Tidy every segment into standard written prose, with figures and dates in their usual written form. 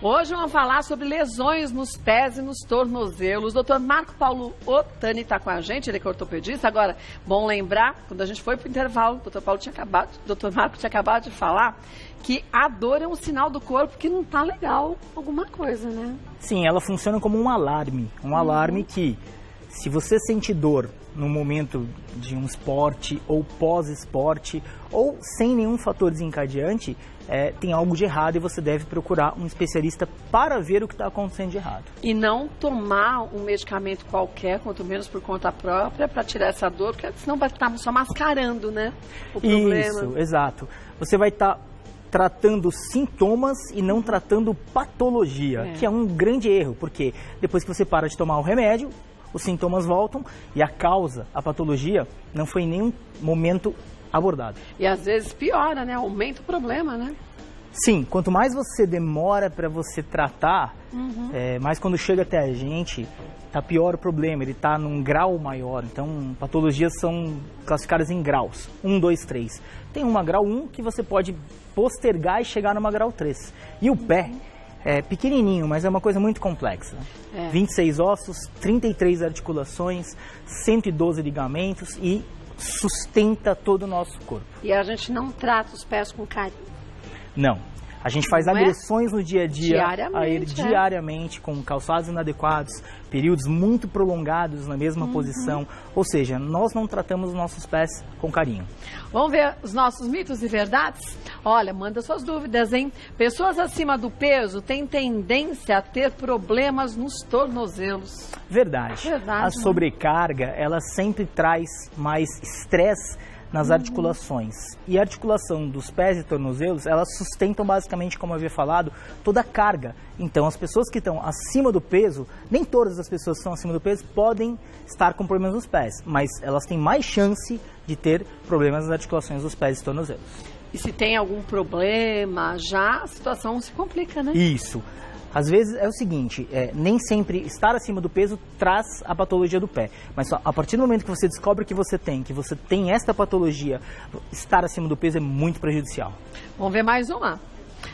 Hoje vamos falar sobre lesões nos pés e nos tornozelos. O Dr. Marco Paulo Ottani está com a gente, ele é ortopedista. Agora, bom lembrar, quando a gente foi para o intervalo, o Dr. Marco tinha acabado de falar que a dor é um sinal do corpo que não está legal alguma coisa, né? Sim, ela funciona como um alarme. Um alarme que, se você sente dor no momento de um esporte ou pós-esporte ou sem nenhum fator desencadeante, tem algo de errado e você deve procurar um especialista para ver o que está acontecendo de errado. E não tomar um medicamento qualquer, quanto menos por conta própria, para tirar essa dor, porque senão vai estar só mascarando, né, o problema. Isso, exato. Você vai estar tratando sintomas e não tratando patologia, que é um grande erro, porque depois que você para de tomar o remédio, os sintomas voltam e a causa, a patologia, não foi em nenhum momento abordada. E às vezes piora, né? Aumenta o problema, né? Sim, quanto mais você demora para você tratar, mais quando chega até a gente, tá pior o problema, ele tá num grau maior. Então, patologias são classificadas em graus, 1, 2, 3. Tem uma grau 1 que você pode postergar e chegar numa grau 3. E o pé é pequenininho, mas é uma coisa muito complexa. 26 ossos, 33 articulações, 112 ligamentos e sustenta todo o nosso corpo. E a gente não trata os pés com carinho? Não. A gente faz agressões no dia a dia a ele diariamente, com calçados inadequados, períodos muito prolongados na mesma posição. Ou seja, nós não tratamos os nossos pés com carinho. Vamos ver os nossos mitos e verdades? Olha, manda suas dúvidas, hein? Pessoas acima do peso têm tendência a ter problemas nos tornozelos. Verdade. A sobrecarga, ela sempre traz mais estresse nas articulações. E a articulação dos pés e tornozelos, elas sustentam basicamente, como eu havia falado, toda a carga. Então, as pessoas que estão acima do peso, nem todas as pessoas que estão acima do peso podem estar com problemas nos pés, mas elas têm mais chance de ter problemas nas articulações dos pés e tornozelos. E se tem algum problema, já a situação se complica, né? Isso. Às vezes é o seguinte, nem sempre estar acima do peso traz a patologia do pé, mas só a partir do momento que você descobre que você tem esta patologia, estar acima do peso é muito prejudicial. Vamos ver mais uma.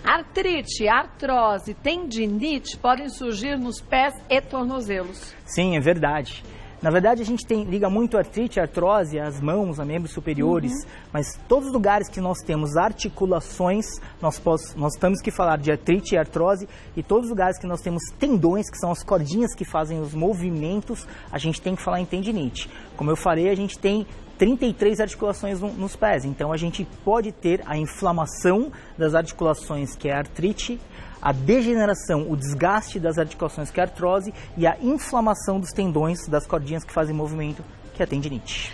Artrite, artrose, tendinite podem surgir nos pés e tornozelos. Sim, é verdade. Na verdade, a gente liga muito a artrite, a artrose, às mãos, a membros superiores, mas todos os lugares que nós temos articulações, nós temos que falar de artrite e artrose, e todos os lugares que nós temos tendões, que são as cordinhas que fazem os movimentos, a gente tem que falar em tendinite. Como eu falei, a gente tem 33 articulações nos pés, então a gente pode ter a inflamação das articulações, que é a artrite, a degeneração, o desgaste das articulações, que é a artrose, e a inflamação dos tendões, das cordinhas que fazem movimento, que é a tendinite.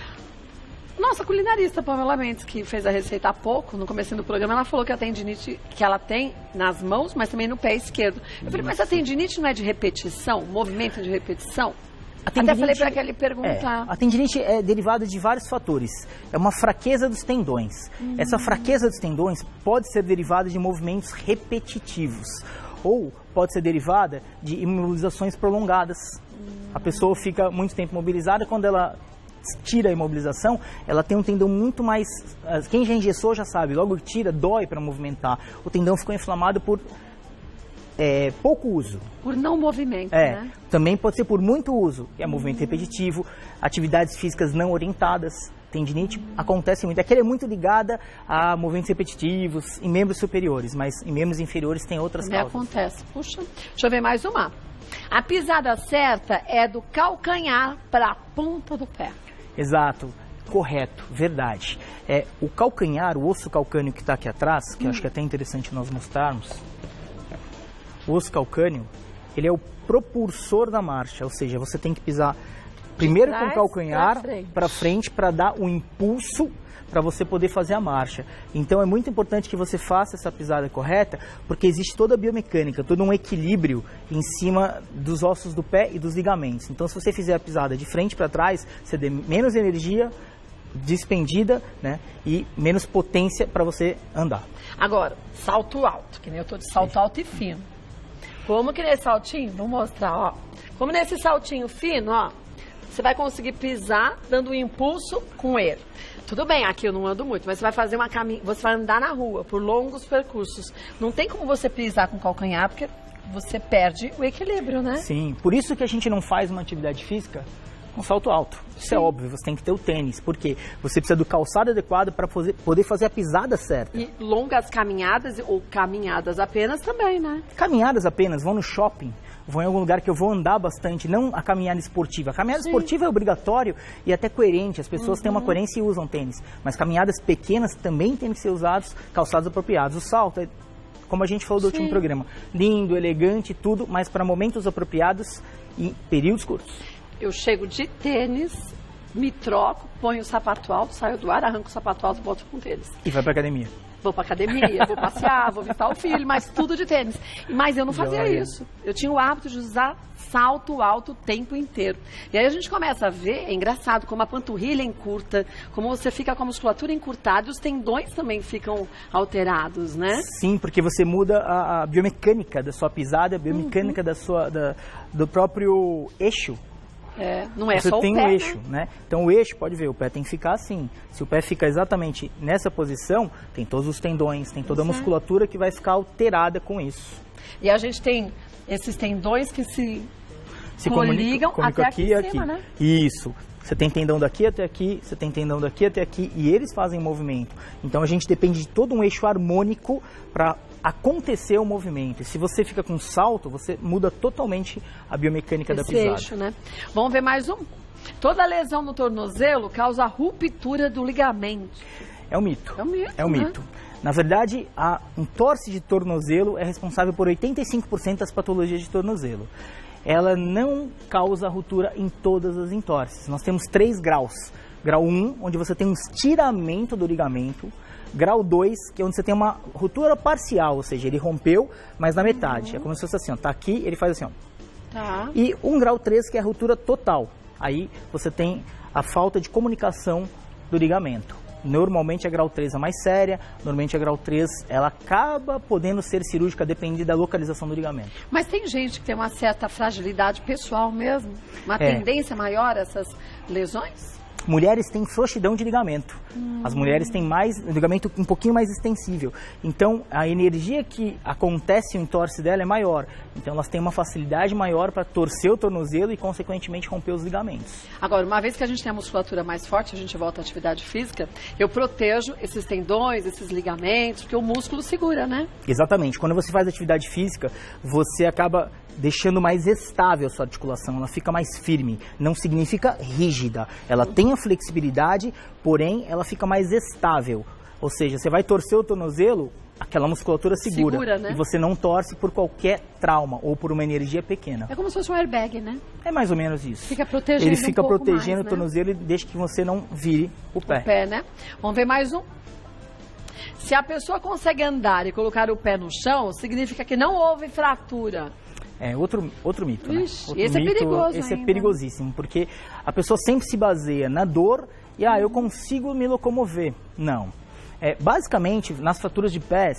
Nossa culinarista Pamela Mendes, que fez a receita há pouco, no começo do programa, ela falou que a tendinite que ela tem nas mãos, mas também no pé esquerdo. Eu falei, mas a tendinite não é de repetição, movimento de repetição? Até falei para ele perguntar. A tendinite é derivada de vários fatores. É uma fraqueza dos tendões. Essa fraqueza dos tendões pode ser derivada de movimentos repetitivos ou pode ser derivada de imobilizações prolongadas. A pessoa fica muito tempo imobilizada, quando ela tira a imobilização, ela tem um tendão muito mais... Quem já engessou já sabe, logo que tira, dói para movimentar. O tendão ficou inflamado por pouco uso. Por não movimento, né? Também pode ser por muito uso, que é movimento repetitivo, atividades físicas não orientadas. Tendinite acontece muito. Aquela é muito ligada a movimentos repetitivos em membros superiores, mas em membros inferiores tem outras causas. Acontece. Puxa, deixa eu ver mais uma. A pisada certa é do calcanhar para a ponta do pé. Exato. Correto, verdade. O calcanhar, o osso calcâneo que está aqui atrás, que eu acho que é até interessante nós mostrarmos. O osso calcâneo, ele é o propulsor da marcha, ou seja, você tem que pisar primeiro com o calcanhar para frente para dar o impulso para você poder fazer a marcha. Então é muito importante que você faça essa pisada correta, porque existe toda a biomecânica, todo um equilíbrio em cima dos ossos do pé e dos ligamentos. Então se você fizer a pisada de frente para trás, você tem menos energia despendida, né, e menos potência para você andar. Agora, salto alto, que nem eu tô de salto alto e fino. Como que nesse saltinho, vou mostrar, ó. Como nesse saltinho fino, ó, você vai conseguir pisar dando um impulso com ele. Tudo bem, aqui eu não ando muito, mas você vai fazer você vai andar na rua por longos percursos. Não tem como você pisar com o calcanhar, porque você perde o equilíbrio, né? Sim, por isso que a gente não faz uma atividade física com salto alto. Isso é óbvio, você tem que ter o tênis, porque você precisa do calçado adequado para poder fazer a pisada certa. E longas caminhadas ou caminhadas apenas também, né? Caminhadas apenas, vão no shopping, vão em algum lugar que eu vou andar bastante, não a caminhada esportiva. A caminhada esportiva é obrigatório e até coerente, as pessoas têm uma coerência e usam tênis. Mas caminhadas pequenas também têm que ser usados calçados apropriados. O salto é, como a gente falou do último programa, lindo, elegante, tudo, mas para momentos apropriados e períodos curtos. Eu chego de tênis, me troco, ponho o sapato alto, saio do ar, arranco o sapato alto e boto com tênis. E vai pra academia. Vou pra academia, vou passear, vou visitar o filho, mas tudo de tênis. Mas eu não fazia isso. Eu tinha o hábito de usar salto alto o tempo inteiro. E aí a gente começa a ver, é engraçado, como a panturrilha encurta, como você fica com a musculatura encurtada e os tendões também ficam alterados, né? Sim, porque você muda a biomecânica da sua pisada, a biomecânica do próprio eixo. Não é você só o pé, tem um eixo, né? Então o eixo, pode ver, o pé tem que ficar assim. Se o pé fica exatamente nessa posição, tem todos os tendões, tem toda a musculatura que vai ficar alterada com isso. E a gente tem esses tendões que se coligam até aqui em cima, né? Isso. Você tem tendão daqui até aqui, você tem tendão daqui até aqui e eles fazem movimento. Então a gente depende de todo um eixo harmônico para acontecer o movimento. E se você fica com salto, você muda totalmente a biomecânica da pisada. Eixo, né? Vamos ver mais um. Toda lesão no tornozelo causa ruptura do ligamento. É um mito. É um mito. Na verdade, a entorse de tornozelo é responsável por 85% das patologias de tornozelo. Ela não causa ruptura em todas as entorses. Nós temos 3 graus. Grau 1, onde você tem um estiramento do ligamento. Grau 2, que é onde você tem uma ruptura parcial, ou seja, ele rompeu, mas na metade. É como se fosse assim, ó, tá aqui, ele faz assim, ó. Tá. E um grau 3, que é a ruptura total. Aí você tem a falta de comunicação do ligamento. Normalmente a grau 3 é mais séria, normalmente a grau 3 ela acaba podendo ser cirúrgica dependendo da localização do ligamento. Mas tem gente que tem uma certa fragilidade pessoal mesmo? Uma tendência maior a essas lesões? Mulheres têm frouxidão de ligamento. As mulheres têm ligamento um pouquinho mais extensível. Então, a energia que acontece no entorse dela é maior. Então, elas têm uma facilidade maior para torcer o tornozelo e, consequentemente, romper os ligamentos. Agora, uma vez que a gente tem a musculatura mais forte, a gente volta à atividade física, eu protejo esses tendões, esses ligamentos, porque o músculo segura, né? Exatamente. Quando você faz atividade física, você acaba deixando mais estável a sua articulação, ela fica mais firme, não significa rígida, ela tem a flexibilidade, porém ela fica mais estável, ou seja, você vai torcer o tornozelo, aquela musculatura segura, né? E você não torce por qualquer trauma ou por uma energia pequena. É como se fosse um airbag, né? É mais ou menos isso. Fica protegendo Ele fica protegendo mais, o tornozelo e deixa que você não vire o pé. O pé, né? Vamos ver mais um. Se a pessoa consegue andar e colocar o pé no chão, significa que não houve fratura. É outro mito, Ixi, né? Esse é perigoso. Esse é perigosíssimo, porque a pessoa sempre se baseia na dor e eu consigo me locomover. Não. Basicamente, nas fraturas de pés,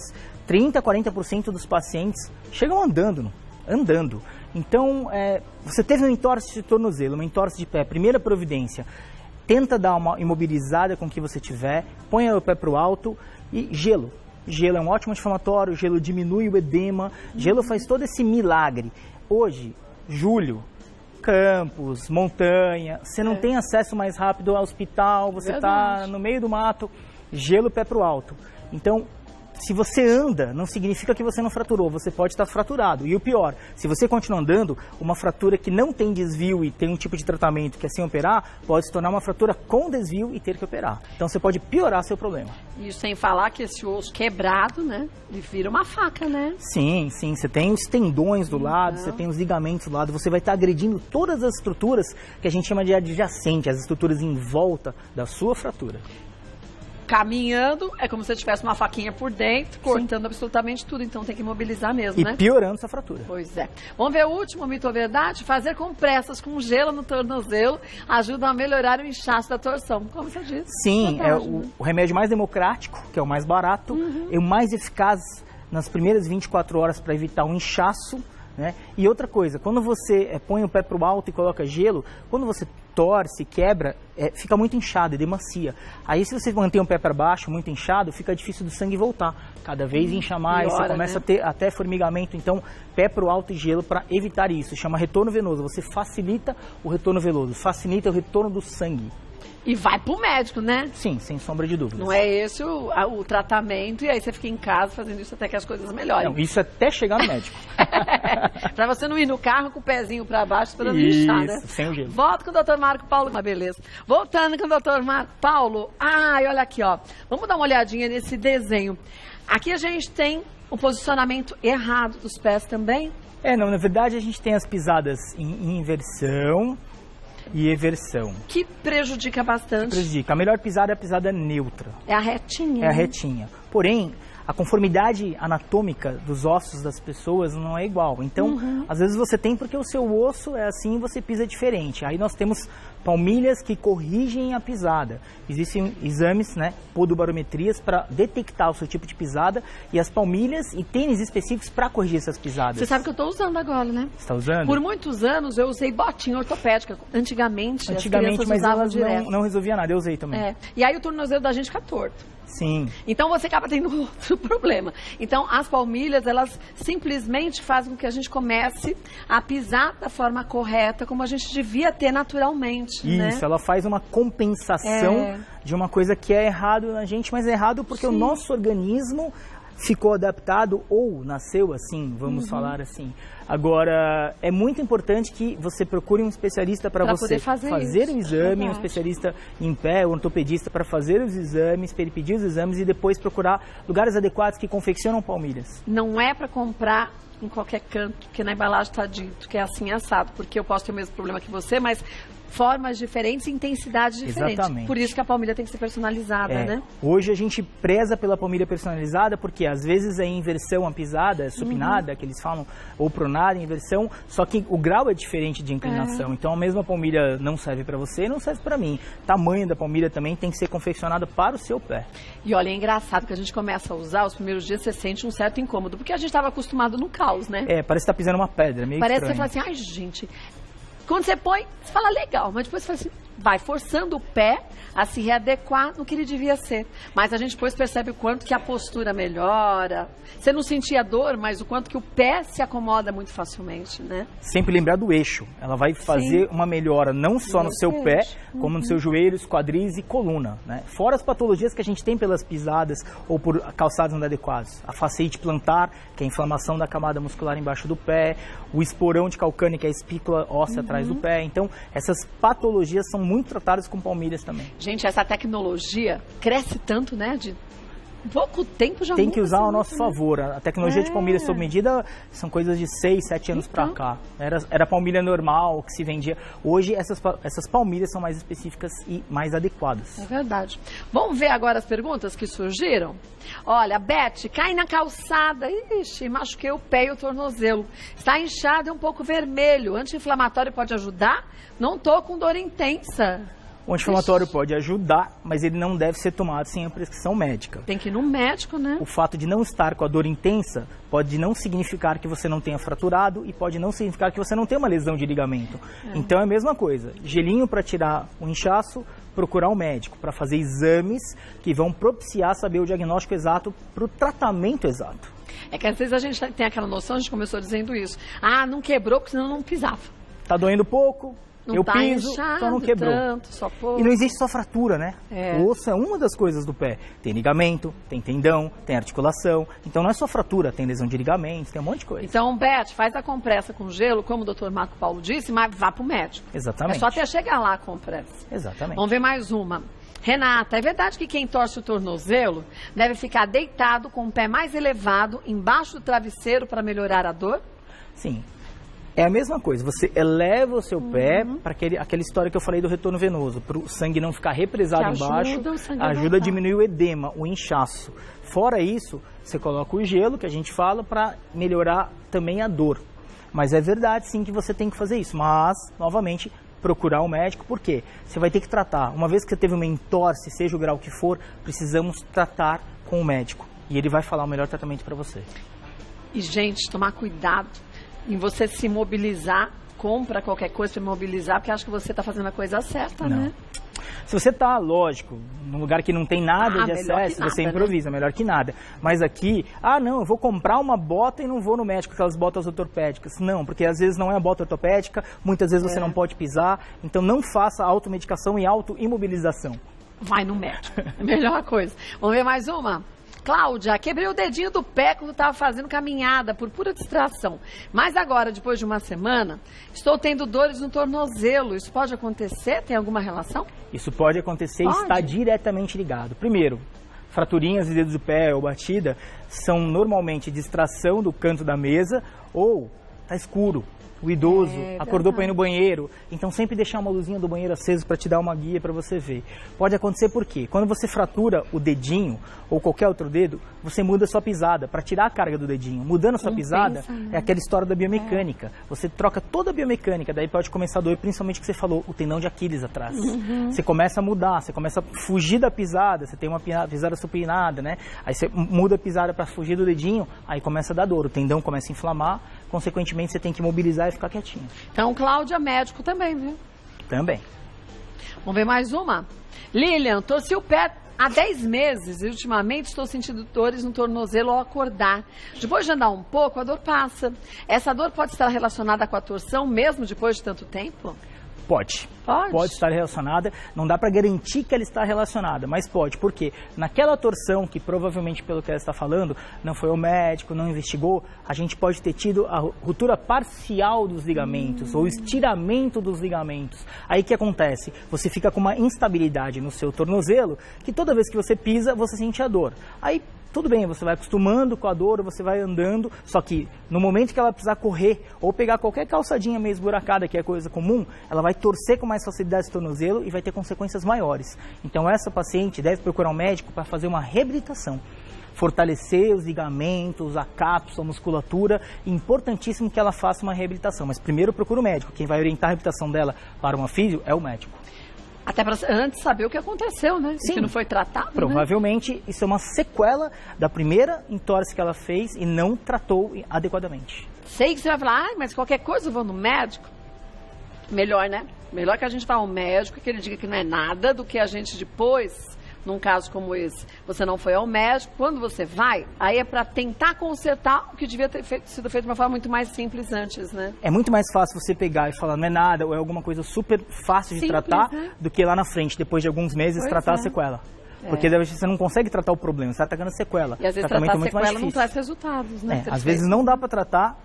30% a 40% dos pacientes chegam andando. Então, você teve um entorse de tornozelo, uma entorse de pé, primeira providência, tenta dar uma imobilizada com o que você tiver, põe o pé para o alto e gelo. Gelo é um ótimo anti-inflamatório, gelo diminui o edema, gelo faz todo esse milagre. Hoje, julho, campos, montanha, você não tem acesso mais rápido ao hospital, você está no meio do mato, gelo pé para o alto. Então, se você anda, não significa que você não fraturou, você pode estar fraturado. E o pior, se você continuar andando, uma fratura que não tem desvio e tem um tipo de tratamento que é sem operar, pode se tornar uma fratura com desvio e ter que operar. Então você pode piorar seu problema. E sem falar que esse osso quebrado, né, ele vira uma faca, né? Sim, você tem os tendões do lado, você tem os ligamentos do lado, você vai estar agredindo todas as estruturas que a gente chama de adjacente, as estruturas em volta da sua fratura. Caminhando, é como se você tivesse uma faquinha por dentro, cortando absolutamente tudo. Então tem que imobilizar mesmo, né? E piorando essa fratura. Pois é. Vamos ver o último mito ou verdade? Fazer compressas com gelo no tornozelo ajuda a melhorar o inchaço da torção. Como você disse. Sim, é o remédio mais democrático, que é o mais barato, é o mais eficaz nas primeiras 24 horas para evitar um inchaço. Né? E outra coisa, quando você põe o pé para o alto e coloca gelo, quando você torce, quebra, fica muito inchado, demacia. Aí se você mantém o pé para baixo, muito inchado, fica difícil do sangue voltar. Cada vez incha mais, piora, você começa né? a ter até formigamento. Então, pé para o alto e gelo para evitar isso. Chama retorno venoso. Você facilita o retorno venoso, facilita o retorno do sangue. E vai pro médico, né? Sim, sem sombra de dúvida. Não é esse o tratamento, e aí você fica em casa fazendo isso até que as coisas melhorem. Não, isso até chegar no médico. Pra você não ir no carro com o pezinho pra baixo esperando inchar, né? Sem o gelo. Volto com o Dr. Marco Paulo, uma beleza. Voltando com o Dr. Marco Paulo. Ai, olha aqui, ó. Vamos dar uma olhadinha nesse desenho. Aqui a gente tem o posicionamento errado dos pés também. Não, na verdade a gente tem as pisadas em inversão e eversão. Que prejudica bastante. Prejudica. A melhor pisada é a pisada neutra. É a retinha. É a né? retinha. Porém, a conformidade anatômica dos ossos das pessoas não é igual. Então, às vezes você tem porque o seu osso é assim e você pisa diferente. Aí nós temos palmilhas que corrigem a pisada. Existem exames, né, podobarometrias para detectar o seu tipo de pisada e as palmilhas e tênis específicos para corrigir essas pisadas. Você sabe que eu estou usando agora, né? Você está usando? Por muitos anos eu usei botinha ortopédica. Antigamente as crianças mas usavam elas direto. não resolvia nada. Eu usei também. E aí o tornozelo da gente fica torto. Sim. Então você acaba tendo outro problema. Então as palmilhas, elas simplesmente fazem com que a gente comece a pisar da forma correta, como a gente devia ter naturalmente. Isso, né? ela faz uma compensação de uma coisa que é errado na gente, mas é errado porque o nosso organismo ficou adaptado ou nasceu assim, vamos falar assim. Agora, é muito importante que você procure um especialista para você fazer o exame, um especialista em pé, um ortopedista para fazer os exames, para ele pedir os exames e depois procurar lugares adequados que confeccionam palmilhas. Não é para comprar em qualquer canto, porque na embalagem está dito que é assim assado, porque eu posso ter o mesmo problema que você, mas formas diferentes e intensidades diferentes. Exatamente. Por isso que a palmilha tem que ser personalizada, né? Hoje a gente preza pela palmilha personalizada porque às vezes é em inversão a pisada, é supinada, que eles falam, ou pronada em inversão, só que o grau é diferente de inclinação. Então a mesma palmilha não serve para você e não serve para mim. O tamanho da palmilha também tem que ser confeccionado para o seu pé. E olha, é engraçado que a gente começa a usar, os primeiros dias você sente um certo incômodo, porque a gente estava acostumado no caos, né? Parece que tá pisando uma pedra, meio Parece estranho. que você fala assim, ai gente... Quando você põe, você fala legal, mas depois você fala assim, vai forçando o pé a se readequar no que ele devia ser. Mas a gente depois percebe o quanto que a postura melhora. Você não sentia dor, mas o quanto que o pé se acomoda muito facilmente, né? Sempre lembrar do eixo. Ela vai fazer uma melhora não só no seu pé, como nos seus joelhos, quadris e coluna, né? Fora as patologias que a gente tem pelas pisadas ou por calçados inadequados. A fasciite plantar, que é a inflamação da camada muscular embaixo do pé, o esporão de calcâneo, que é a espícula óssea atrás do pé. Então, essas patologias são muito tratadas com palmilhas também. Gente, essa tecnologia cresce tanto, né? De pouco tempo já tem que usar assim, ao nosso favor. A tecnologia de palmilha sob medida são coisas de 6, 7 anos pra cá. Era palmilha normal que se vendia. Hoje essas palmilhas são mais específicas e mais adequadas. É verdade. Vamos ver agora as perguntas que surgiram? Olha, Beth, cai na calçada. Ixi, machuquei o pé e o tornozelo. Está inchado e um pouco vermelho. Anti-inflamatório pode ajudar? Não tô com dor intensa. O anti-inflamatório pode ajudar, mas ele não deve ser tomado sem a prescrição médica. Tem que ir no médico, né? O fato de não estar com a dor intensa pode não significar que você não tenha fraturado e pode não significar que você não tenha uma lesão de ligamento. Então é a mesma coisa. Gelinho para tirar o inchaço, procurar um médico para fazer exames que vão propiciar saber o diagnóstico exato para o tratamento exato. É que às vezes a gente tem aquela noção, a gente começou dizendo isso. Ah, não quebrou porque senão não pisava. Tá doendo pouco? Não eu tá piso, inchado, só não quebrou. Tanto, só pouco. E não existe só fratura, né? É. O osso é uma das coisas do pé. Tem ligamento, tem tendão, tem articulação. Então não é só fratura, tem lesão de ligamentos, tem um monte de coisa. Então, Beth, faz a compressa com gelo, como o Dr. Marco Paulo disse, mas vá pro médico. Exatamente. É só até chegar lá a compressa. Exatamente. Vamos ver mais uma. Renata, é verdade que quem torce o tornozelo deve ficar deitado com o pé mais elevado embaixo do travesseiro para melhorar a dor? Sim. É a mesma coisa, você eleva o seu pé para aquela história que eu falei do retorno venoso, para o sangue não ficar represado Que embaixo, ajuda a diminuir o edema, o inchaço. Fora isso, você coloca o gelo, que a gente fala, para melhorar também a dor. Mas é verdade sim que você tem que fazer isso, mas, novamente, procurar um médico, por quê? Você vai ter que tratar. Uma vez que você teve uma entorse, seja o grau que for, precisamos tratar com o médico. E ele vai falar o melhor tratamento para você. E, gente, tomar cuidado em você se mobilizar compra qualquer coisa para imobilizar porque acha que você está fazendo a coisa certa, Não. né? Se você tá, lógico, num lugar que não tem nada de excesso, nada, você improvisa, melhor que nada. Mas aqui, não, eu vou comprar uma bota e não vou no médico, aquelas botas ortopédicas. Não, porque às vezes não é a bota ortopédica, muitas vezes você não pode pisar. Então não faça automedicação e autoimobilização. Vai no médico, é a melhor coisa. Vamos ver mais uma? Cláudia, quebrei o dedinho do pé quando estava fazendo caminhada por pura distração. Mas agora, depois de uma semana, estou tendo dores no tornozelo. Isso pode acontecer? Tem alguma relação? Isso pode acontecer e está diretamente ligado. Primeiro, fraturinhas de dedos do pé ou batida são normalmente distração do canto da mesa ou está escuro. O idoso acordou para ir no banheiro, então sempre deixar uma luzinha do banheiro acesa para te dar uma guia para você ver. Pode acontecer por quê? Quando você fratura o dedinho ou qualquer outro dedo, você muda a sua pisada para tirar a carga do dedinho. Mudando a sua pisada é aquela história da biomecânica. Você troca toda a biomecânica, daí pode começar a doer, principalmente o que você falou, o tendão de Aquiles atrás. Você começa a mudar, você começa a fugir da pisada, você tem uma pisada supinada, né? Aí você muda a pisada para fugir do dedinho, aí começa a dar dor, o tendão começa a inflamar, consequentemente você tem que mobilizar e ficar quietinho. Então, Cláudia, médico também, viu? Também. Vamos ver mais uma? Lilian, torci o pé há 10 meses e ultimamente estou sentindo dores no tornozelo ao acordar. Depois de andar um pouco, a dor passa. Essa dor pode estar relacionada com a torção mesmo depois de tanto tempo? Pode. Pode? Pode estar relacionada. Não dá para garantir que ela está relacionada, mas pode. Por quê? Naquela torção, que provavelmente pelo que ela está falando, não foi ao médico, não investigou, a gente pode ter tido a ruptura parcial dos ligamentos ou estiramento dos ligamentos. Aí o que acontece? Você fica com uma instabilidade no seu tornozelo que toda vez que você pisa, você sente a dor. Aí tudo bem, você vai acostumando com a dor, você vai andando, só que no momento que ela precisar correr ou pegar qualquer calçadinha meio esburacada, que é coisa comum, ela vai torcer com mais facilidade esse tornozelo e vai ter consequências maiores. Então essa paciente deve procurar um médico para fazer uma reabilitação. Fortalecer os ligamentos, a cápsula, a musculatura, importantíssimo que ela faça uma reabilitação. Mas primeiro procura o médico, quem vai orientar a reabilitação dela para uma fisio é o médico. Até para antes saber o que aconteceu, né? Sim. Que não foi tratado, provavelmente, né? Isso é uma sequela da primeira entorse que ela fez e não tratou adequadamente. Sei que você vai falar, mas qualquer coisa eu vou no médico. Melhor, né? Melhor que a gente vá ao médico e que ele diga que não é nada do que a gente depois, num caso como esse, você não foi ao médico. Quando você vai, aí é para tentar consertar o que devia ter sido feito de uma forma muito mais simples antes, né? É muito mais fácil você pegar e falar não é nada, ou é alguma coisa super fácil de tratar, do que lá na frente, depois de alguns meses, tratar a sequela. Porque você não consegue tratar o problema, você está atacando a sequela. E às vezes tratar a sequela não traz resultados, né? Às vezes não dá para tratar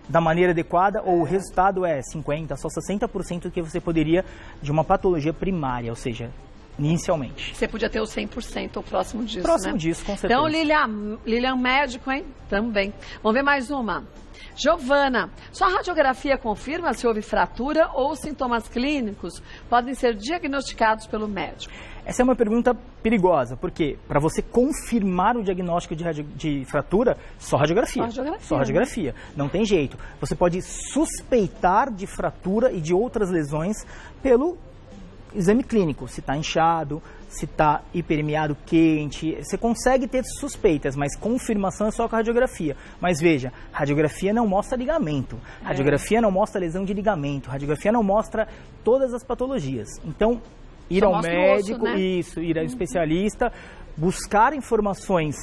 da maneira adequada, ou o resultado é 50%, só 60% do que você poderia de uma patologia primária, ou seja, inicialmente. Você podia ter o 100% ou próximo disso, Próximo disso, com certeza. Então, Lilian médico, hein? Também. Vamos ver mais uma. Giovana, sua radiografia confirma se houve fratura ou sintomas clínicos podem ser diagnosticados pelo médico? Essa é uma pergunta perigosa, porque para você confirmar o diagnóstico de fratura, só radiografia. Só radiografia. Né? Não tem jeito. Você pode suspeitar de fratura e de outras lesões pelo exame clínico, se está inchado, se está hiperemiado quente, você consegue ter suspeitas, mas confirmação é só com a radiografia. Mas veja, radiografia não mostra ligamento, radiografia não mostra lesão de ligamento, radiografia não mostra todas as patologias. Então, ir ao médico, ir ao especialista, buscar informações.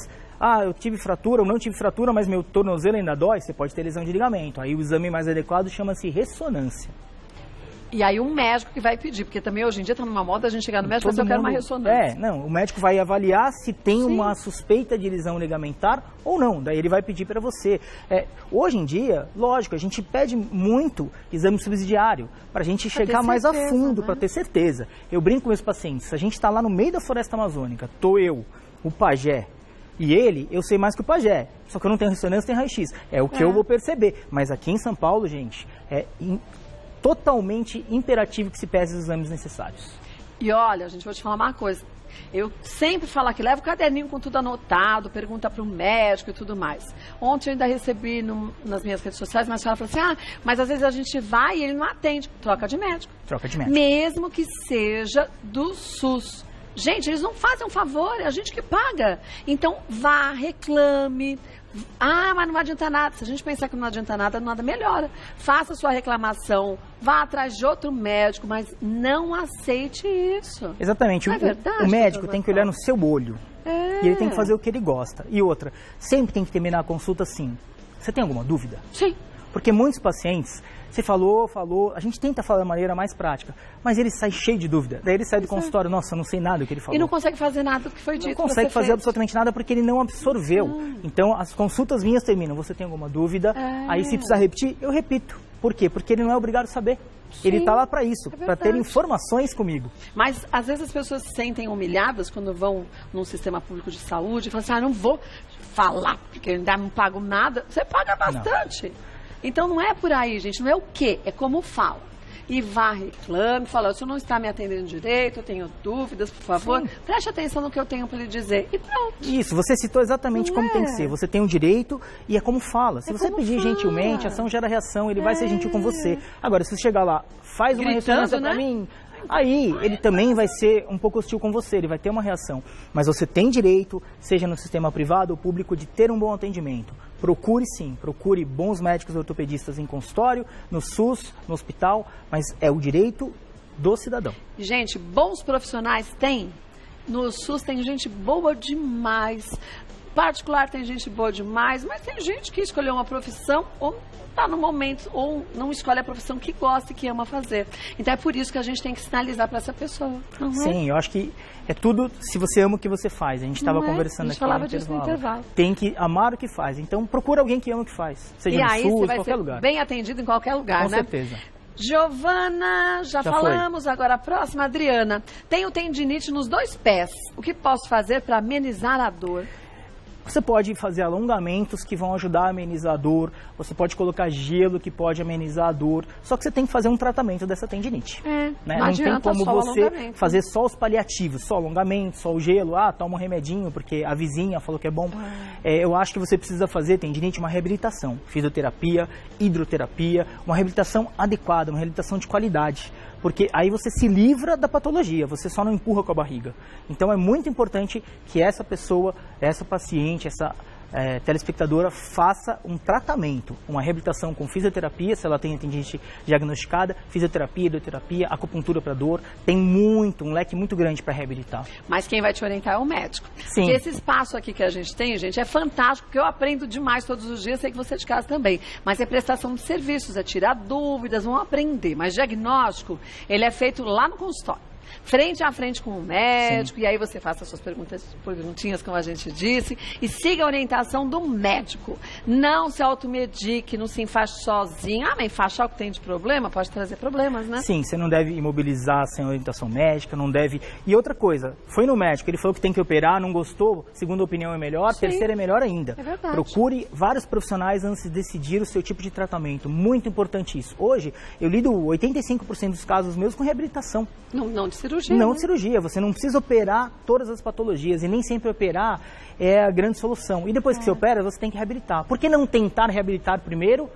Eu tive fratura ou não tive fratura, mas meu tornozelo ainda dói, você pode ter lesão de ligamento. Aí o exame mais adequado chama-se ressonância. E aí um médico que vai pedir, porque também hoje em dia está numa moda a gente chegar no médico e falar, eu quero uma ressonância. O médico vai avaliar se tem uma suspeita de lesão ligamentar ou não, daí ele vai pedir para você. Hoje em dia, lógico, a gente pede muito exame subsidiário, para a gente chegar mais a fundo, né? Para ter certeza. Eu brinco com meus pacientes, se a gente está lá no meio da floresta amazônica, eu, o pajé, e ele, eu sei mais que o pajé, só que eu não tenho ressonância, tem raio-x. É o que eu vou perceber, mas aqui em São Paulo, gente, totalmente imperativo que se pese os exames necessários. E olha, gente, vou te falar uma coisa. Eu sempre falo aqui, leva o caderninho com tudo anotado, pergunta para o médico e tudo mais. Ontem eu ainda recebi nas minhas redes sociais, mas a senhora falou assim, mas às vezes a gente vai e ele não atende. Troca de médico. Troca de médico. Mesmo que seja do SUS. Gente, eles não fazem um favor, é a gente que paga. Então, vá, reclame, Ah, mas não adianta nada. Se a gente pensar que não adianta nada, nada melhora. Faça sua reclamação, vá atrás de outro médico, mas não aceite isso. Exatamente. Não é verdade, o médico doutor tem que olhar no seu olho. É. E ele tem que fazer o que ele gosta. E outra, sempre tem que terminar a consulta assim. Você tem alguma dúvida? Sim. Porque muitos pacientes, você falou, a gente tenta falar da maneira mais prática, mas ele sai cheio de dúvida. Daí ele sai do consultório, nossa, eu não sei nada do que ele falou. E não consegue fazer nada do que foi dito. Não consegue fazer absolutamente nada porque ele não absorveu. Então, as consultas minhas terminam. Você tem alguma dúvida? Aí, se precisar repetir, eu repito. Por quê? Porque ele não é obrigado a saber. Sim, ele está lá para isso, para ter informações comigo. Mas, às vezes, as pessoas se sentem humilhadas quando vão num sistema público de saúde e falam assim, não vou falar porque eu ainda não pago nada. Você paga bastante. Não. Então, não é por aí, gente. Não é o quê, é como fala. E vá, reclame, fala, o senhor não está me atendendo direito, eu tenho dúvidas, por favor, preste atenção no que eu tenho para lhe dizer. E pronto. Isso, você citou exatamente como tem que ser. Você tem um direito e é como fala. Se você pedir gentilmente, ação gera reação, ele vai ser gentil com você. Agora, se você chegar lá, faz uma ressonância para mim, aí ele também vai ser um pouco hostil com você, ele vai ter uma reação. Mas você tem direito, seja no sistema privado ou público, de ter um bom atendimento. Procure sim, procure bons médicos ortopedistas em consultório, no SUS, no hospital, mas é o direito do cidadão. Gente, bons profissionais tem. No SUS tem gente boa demais. Particular tem gente boa demais, mas tem gente que escolheu uma profissão ou está no momento, ou não escolhe a profissão que gosta e que ama fazer. Então é por isso que a gente tem que sinalizar para essa pessoa. Não Sim, eu acho que é tudo se você ama o que você faz. A gente estava conversando aqui no intervalo. Tem que amar o que faz. Então procura alguém que ama o que faz. Seja no SUS, em qualquer lugar. Bem atendido em qualquer lugar, Com certeza. Giovana, já falamos, agora a próxima, Adriana. Tenho tendinite nos 2 pés. O que posso fazer para amenizar a dor? Você pode fazer alongamentos que vão ajudar a amenizar a dor, você pode colocar gelo que pode amenizar a dor, só que você tem que fazer um tratamento dessa tendinite. Né? Não tem como você fazer só os paliativos, só alongamento, só o gelo, toma um remedinho porque a vizinha falou que é bom. Eu acho que você precisa fazer, tendinite, uma reabilitação, fisioterapia, hidroterapia, uma reabilitação adequada, uma reabilitação de qualidade. Porque aí você se livra da patologia, você só não empurra com a barriga. Então é muito importante que essa pessoa, essa paciente, essa telespectadora faça um tratamento, uma reabilitação com fisioterapia, se ela tem tendinite diagnosticada, fisioterapia, hidroterapia, acupuntura para dor, tem um leque muito grande para reabilitar. Mas quem vai te orientar é o médico. Sim. Porque esse espaço aqui que a gente tem, gente, é fantástico, porque eu aprendo demais todos os dias, sei que você de casa também. Mas é prestação de serviços, é tirar dúvidas, vão aprender. Mas diagnóstico, ele é feito lá no consultório. Frente a frente com o médico, e aí você faça as suas perguntinhas, como a gente disse, e siga a orientação do médico. Não se automedique, não se enfaixe sozinho. Mas enfaixar o que tem de problema pode trazer problemas, né? Sim, você não deve imobilizar sem orientação médica, não deve... E outra coisa, foi no médico, ele falou que tem que operar, não gostou, segunda opinião é melhor, terceira é melhor ainda. É verdade. Procure vários profissionais antes de decidir o seu tipo de tratamento. Muito importante isso. Hoje, eu lido 85% dos casos meus com reabilitação. Não de cirurgia. Não de cirurgia, você não precisa operar todas as patologias e nem sempre operar é a grande solução. E depois que você opera, você tem que reabilitar. Por que não tentar reabilitar primeiro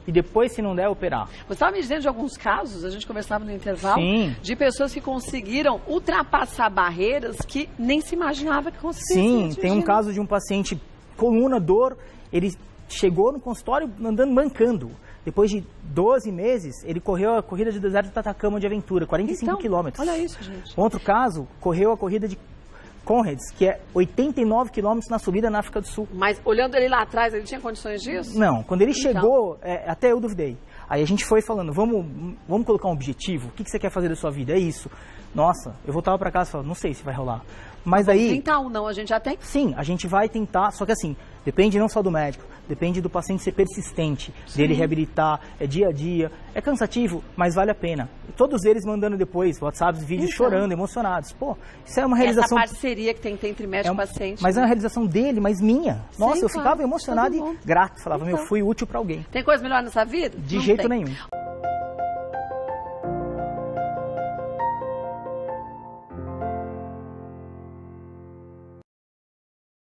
e depois, se não der, operar? Você estava me dizendo de alguns casos, a gente conversava no intervalo, de pessoas que conseguiram ultrapassar barreiras que nem se imaginava que conseguiam. Sim, tem um caso de um paciente coluna, dor, ele chegou no consultório andando, mancando. Depois de 12 meses, ele correu a corrida de deserto do Atacama de aventura, 45 quilômetros. Olha isso, gente. Outro caso, correu a corrida de Conrads, que é 89 quilômetros na subida na África do Sul. Mas olhando ele lá atrás, ele tinha condições disso? Não, quando ele chegou, até eu duvidei. Aí a gente foi falando, vamos colocar um objetivo, o que você quer fazer da sua vida? É isso. Nossa, eu voltava para casa e falava, não sei se vai rolar. Mas aí... tentar ou não, a gente já tem? Sim, a gente vai tentar, só que assim, depende não só do médico, depende do paciente ser persistente, dele reabilitar, é dia a dia, é cansativo, mas vale a pena. Todos eles mandando depois WhatsApps, vídeos, chorando, emocionados. Pô, isso é uma realização... Essa parceria que tem entre médico e paciente. Mas é uma realização dele, mas minha. Nossa, eu ficava emocionado e grato, falava, fui útil para alguém. Tem coisa melhor nessa vida? De jeito nenhum.